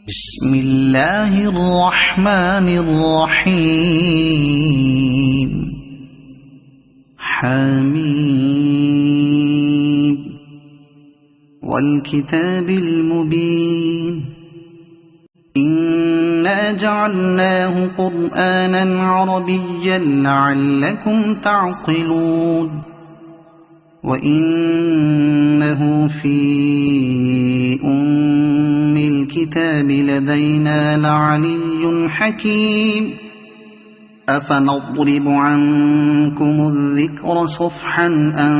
بسم الله الرحمن الرحيم حميم والكتاب المبين إنا جعلناه قرآنا عربيا لعلكم تعقلون وإنه في أم الكتاب لدينا لعلي حكيم أفنضرب عنكم الذكر صفحا أن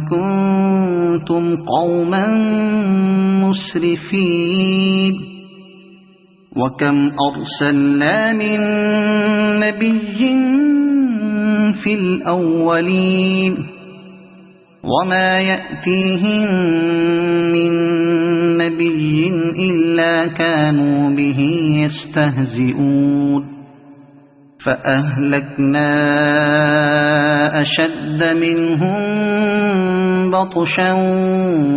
كنتم قوما مسرفين وكم أرسلنا من نبي في الأولين وما يأتيهم من نبي إلا كانوا به يستهزئون فأهلكنا أشد منهم بطشا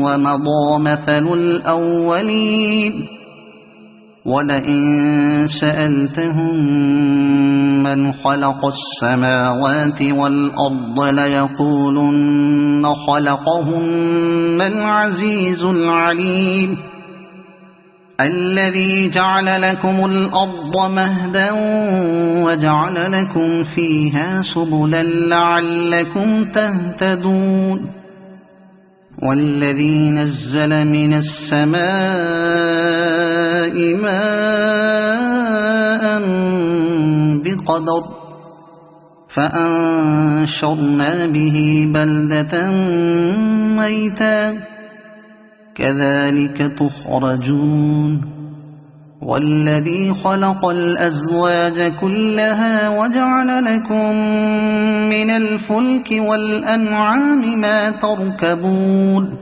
ومضى مثل الأولين ولئن سألتهم من خلق السماوات والأرض ليقولن خلقهن العزيز العليم الذي جعل لكم الأرض مهدا وجعل لكم فيها سبلا لعلكم تهتدون والذي نزل من السماء ماء بقدر فأنشرنا به بلدة ميتا كذلك تخرجون والذي خلق الأزواج كلها وجعل لكم من الفلك والأنعام ما تركبون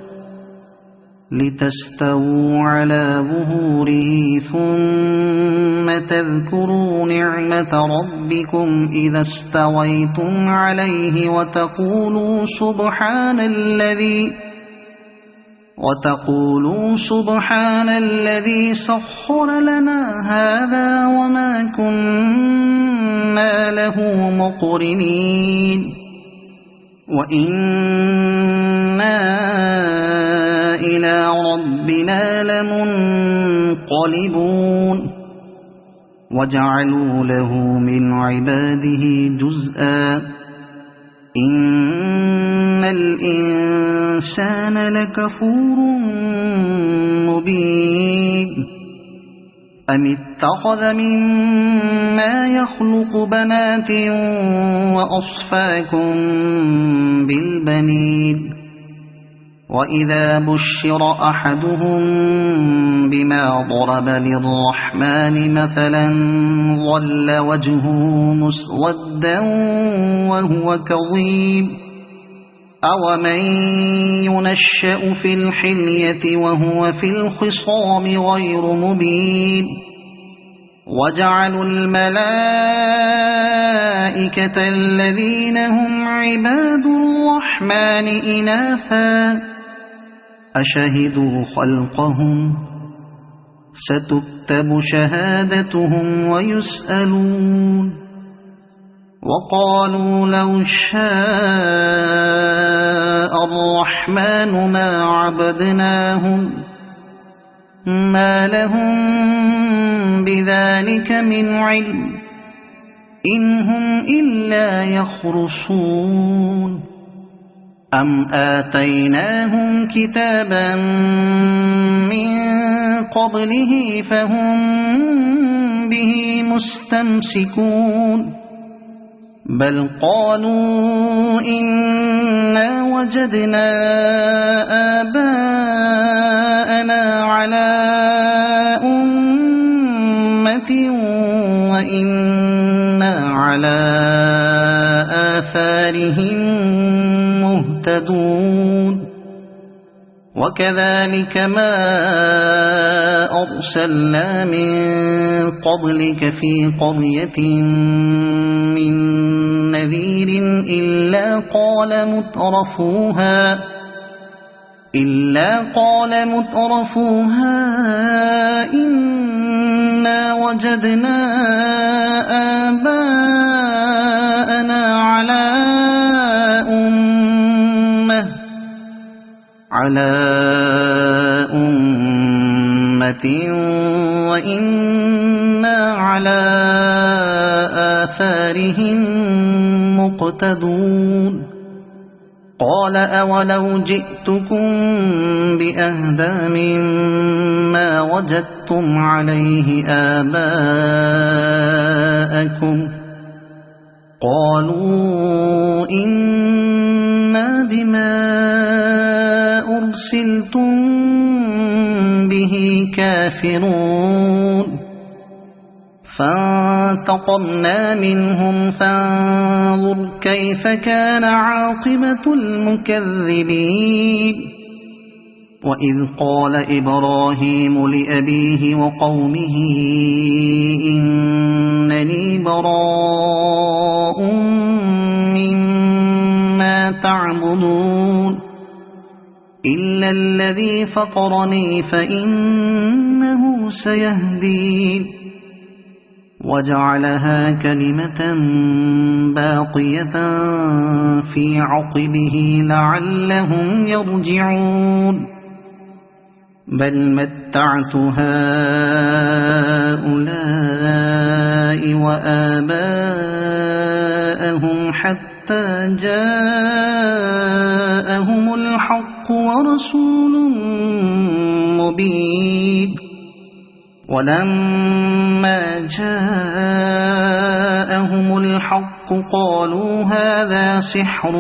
لتستووا على ظهوره ثم تذكروا نعمة ربكم إذا استويتم عليه وتقولوا سبحان الذي سخر لنا هذا وما كنا له مقرنين وإنا إلى ربنا لمنقلبون وجعلوا له من عباده جزءا إن الإنسان لكفور مبين أم اتخذ مما يخلق بنات وأصفاكم بالبنين وإذا بشر أحدهم بما ضرب للرحمن مثلا ظل وجهه مسودا وهو كظيم أومن ينشأ في الحلية وهو في الخصام غير مبين وجعلوا الملائكة الذين هم عباد الرحمن إناثا أشهدوا خلقهم ستكتب شهادتهم ويسألون وقالوا لو شاء الرحمن ما عبدناهم ما لهم بذلك من علم إن هم إلا يخرصون أم آتيناهم كتابا من قبله فهم به مستمسكون بل قالوا إنا وجدنا آباءنا على أمة وإنا على آثارهم مهتدون وكذلك ما أرسلنا من قبلك في قرية من نذير إلا قال مترفوها إنا إنا وجدنا آباءنا على أمة وإنا على آثارهم مقتدون قال أولو جئتكم بأهدى مما وجدتم عليه آباءكم قالوا إنا بما أرسلتم به كافرون فانتقمنا منهم فانظر كيف كان عاقبة المكذبين وإذ قال إبراهيم لأبيه وقومه إنني براء مما تعبدون إلا الذي فطرني فإنه سيهدين وجعلها كلمة باقية في عقبه لعلهم يرجعون بل متعت هؤلاء وآباءهم حتى جاءهم الحق ورسول مبين ولما جاءهم الحق قالوا هذا سحر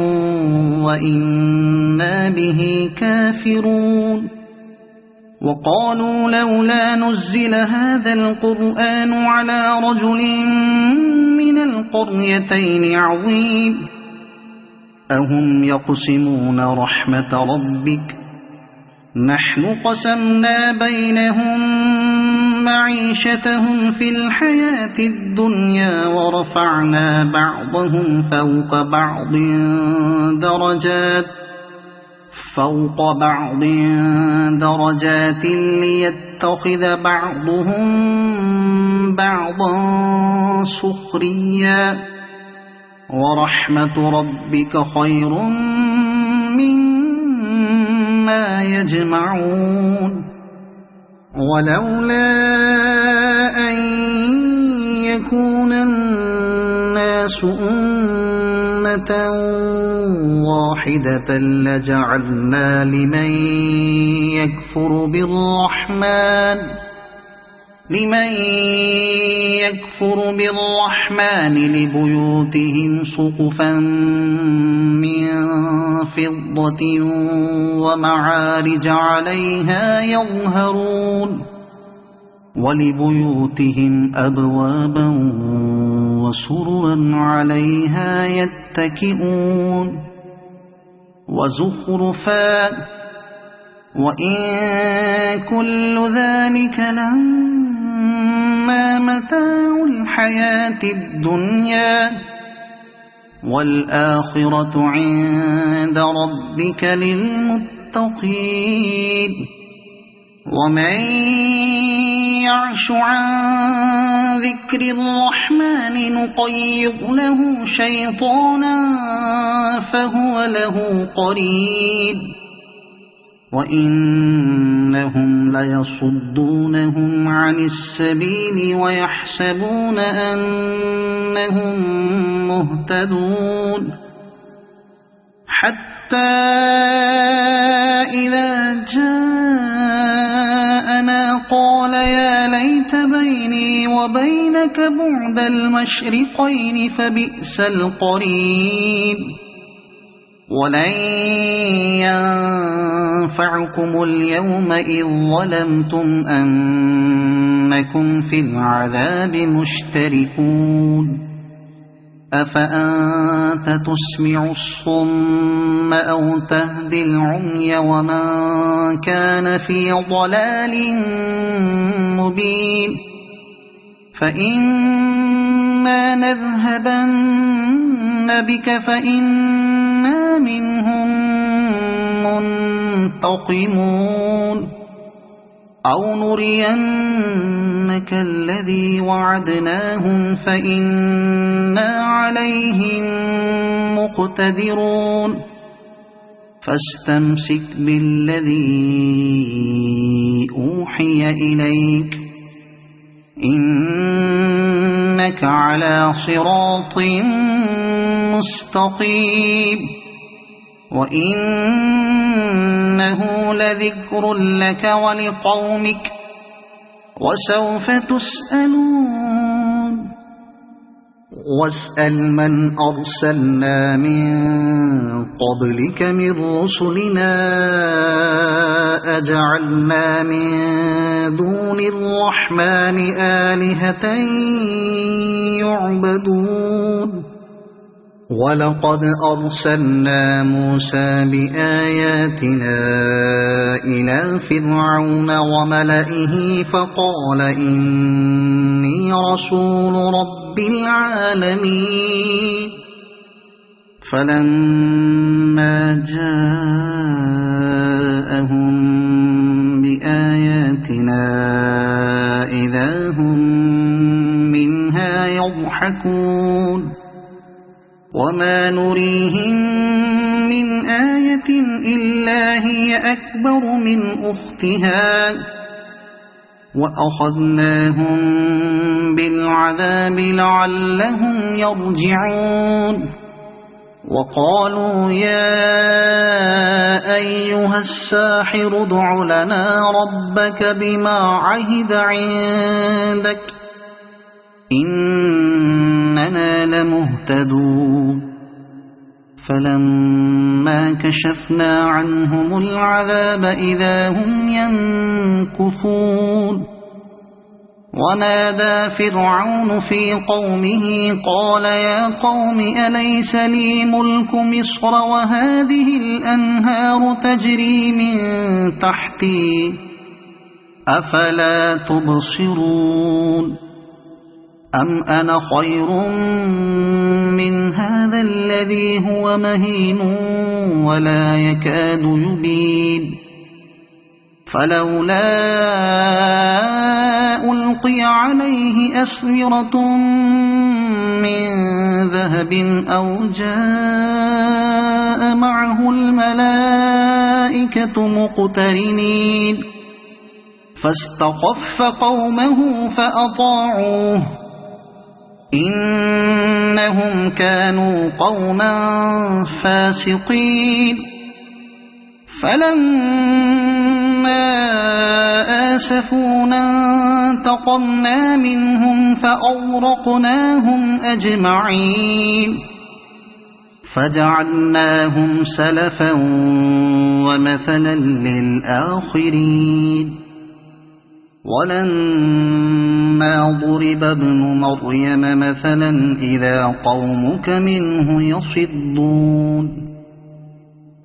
وإنا به كافرون وقالوا لولا نزل هذا القرآن على رجل من القريتين عظيم أهم يقسمون رحمة ربك نحن قسمنا بينهم معيشتهم في الحياة الدنيا ورفعنا بعضهم فوق بعض درجات ليتخذ بعضهم بعضا سخريا ورحمة ربك خير مما يجمعون ولولا أن يكون الناس أمة واحدة لجعلنا لمن يكفر بالرحمن لبيوتهم سقفا من فضة ومعارج عليها يظهرون ولبيوتهم أبوابا وسررا عليها يتكئون وزخرفا وإن كل ذلك لما متاع الحياة الدنيا والآخرة عند ربك للمتقين ومن يعش عن ذكر الرحمن نقيض له شيطانا فهو له قريب وإنهم ليصدونهم عن السبيل ويحسبون أنهم مهتدون حتى إذا جاءنا قال يا ليت بيني وبينك بعد المشرقين فبئس القرين ولن ينفعكم اليوم إذ ظلمتم أنكم في العذاب مشتركون أفأنت تسمع الصم أو تهدي العمي ومن كان في ضلال مبين فإما نذهبن بك فإنا منهم منتقمون أو نرينك كالذي وعدناهم فإنا عليهم مقتدرون فاستمسك بالذي أوحي إليك إنك على صراط مستقيم وإنه لذكر لك ولقومك وسوف تسألون واسأل من أرسلنا من قبلك من رسلنا أجعلنا من دون الرحمن آلهة يعبدون ولقد أرسلنا موسى بآياتنا إلى فرعون وملئه فقال إني رسول رب العالمين فلما جاءهم بآياتنا إذا هم منها يضحكون وما نريهم من آية إلا هي أكبر من أختها وأخذناهم بالعذاب لعلهم يرجعون وقالوا يا أيها الساحر ادع لنا ربك بما عهد عندك إننا لمهتدون فلما كشفنا عنهم العذاب إذا هم ينكثون ونادى فرعون في قومه قال يا قوم أليس لي ملك مصر وهذه الأنهار تجري من تحتي أفلا تبصرون أم أنا خير من هذا الذي هو مهين ولا يكاد يبين فلولا ألقي عليه أسورة من ذهب أو جاء معه الملائكة مقترنين فاستخف قومه فأطاعوه إنهم كانوا قوما فاسقين فلما آسفونا انتقمنا منهم فأغرقناهم أجمعين فجعلناهم سلفا ومثلا للآخرين ولما ضرب ابن مريم مثلا إذا قومك منه يصدون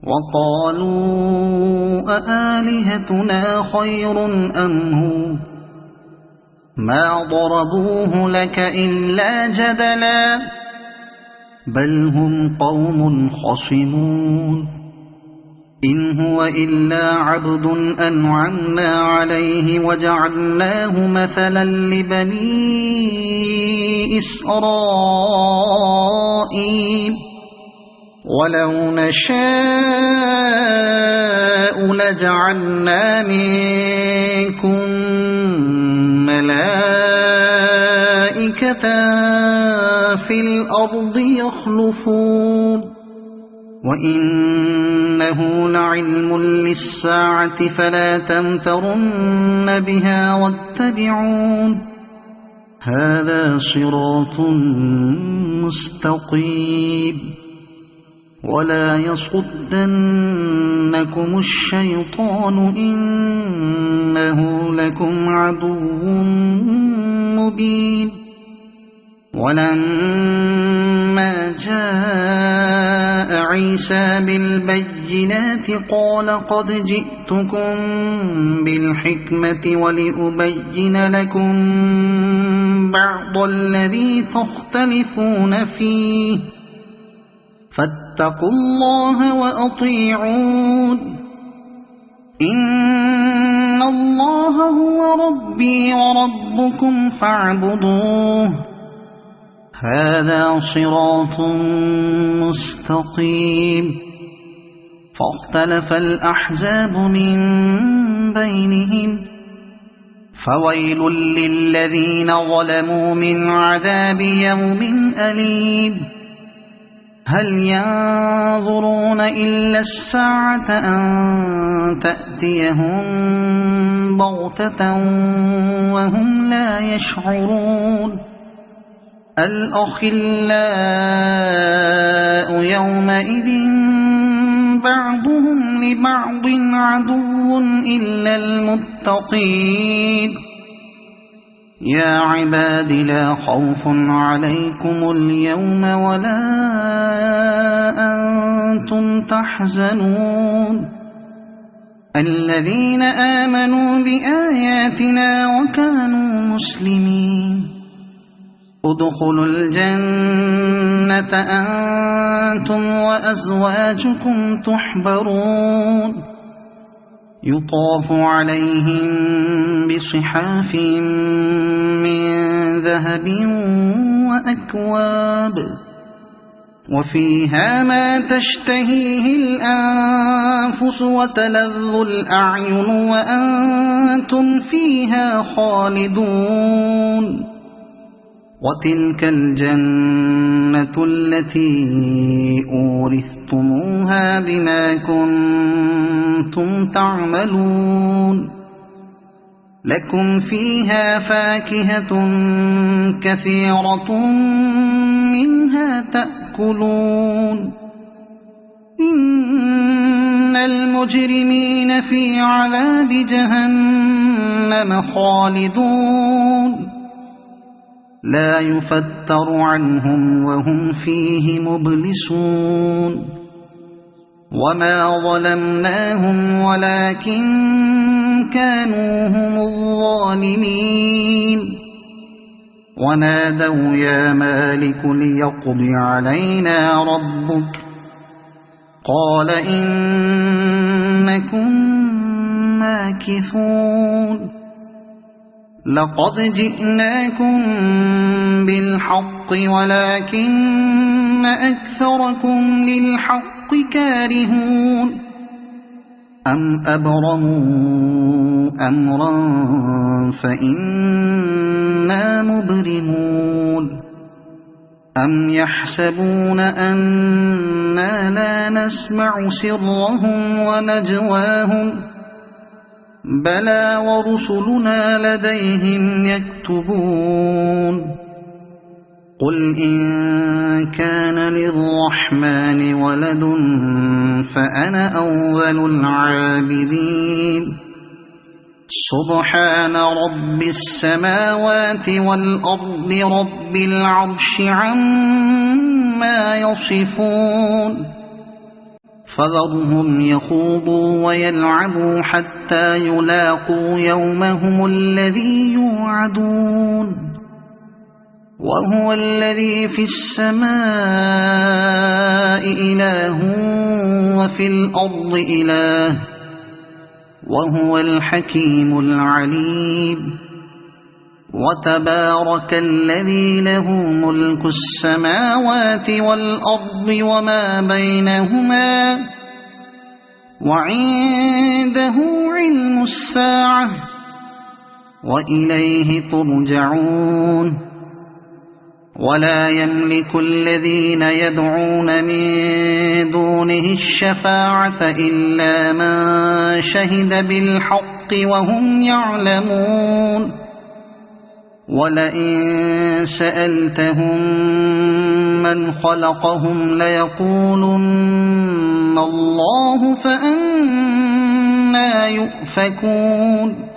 وقالوا أآلهتنا خير أم هو ما ضربوه لك إلا جدلا بل هم قوم خصمون إن هو إلا عبد أنعمنا عليه وجعلناه مثلا لبني إسرائيل ولو نشاء لجعلنا منكم ملائكة في الأرض يخلفون وإنه لعلم للساعة فلا تمترن بها واتبعون هذا صراط مستقيم ولا يصدنكم الشيطان إنه لكم عدو مبين ولما جاء عيسى بالبينات قال قد جئتكم بالحكمة ولأبين لكم بعض الذي تختلفون فيه فاتقوا الله وأطيعون إن إن الله هو ربي وربكم فاعبدوه هذا صراط مستقيم فاختلف الأحزاب من بينهم فويل للذين ظلموا من عذاب يوم أليم هل ينظرون إلا الساعة أن تأتيهم بغتة وهم لا يشعرون الأخلاء يومئذ بعضهم لبعض عدو إلا المتقين يا عباد لا خوف عليكم اليوم ولا أنتم تحزنون الذين آمنوا بآياتنا وكانوا مسلمين ادخلوا الجنة أنتم وأزواجكم تحبرون يطاف عليهم بصحاف من ذهب وأكواب وفيها ما تشتهيه الأنفس وتلذ الأعين وأنتم فيها خالدون وتلك الجنة التي أورثتموها بما كنتم تعملون لكم فيها فاكهة كثيرة منها تأكلون إن المجرمين في عذاب جهنم خالدون لا يفتر عنهم وهم فيه مبلسون وما ظلمناهم ولكن كانوا هم الظالمين ونادوا يا مالك ليقض علينا ربك قال إنكم ماكثون لقد جئناكم بالحق ولكن أكثركم للحق كارهون أم أبرموا أمرا فإنا مبرمون أم يحسبون أنا لا نسمع سرهم ونجواهم بلى ورسلنا لديهم يكتبون قل إن كان للرحمن ولد فأنا أول العابدين سبحان رب السماوات والأرض رب العرش عما يصفون فذرهم يخوضوا ويلعبوا حتى يلاقوا يومهم الذي يوعدون وهو الذي في السماء إله وفي الأرض إله وهو الحكيم العليم وتبارك الذي له ملك السماوات والأرض وما بينهما وعنده علم الساعة وإليه ترجعون ولا يملك الذين يدعون من دونه الشفاعة إلا من شهد بالحق وهم يعلمون ولئن سألتهم من خلقهم ليقولن الله فأنى يؤفكون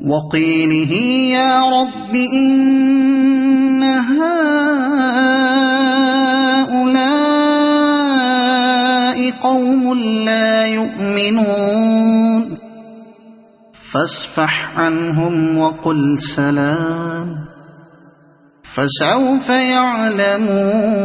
وقيله يا رب إن هؤلاء قوم لا يؤمنون فاصفح عنهم وقل سلام فسوف يعلمون.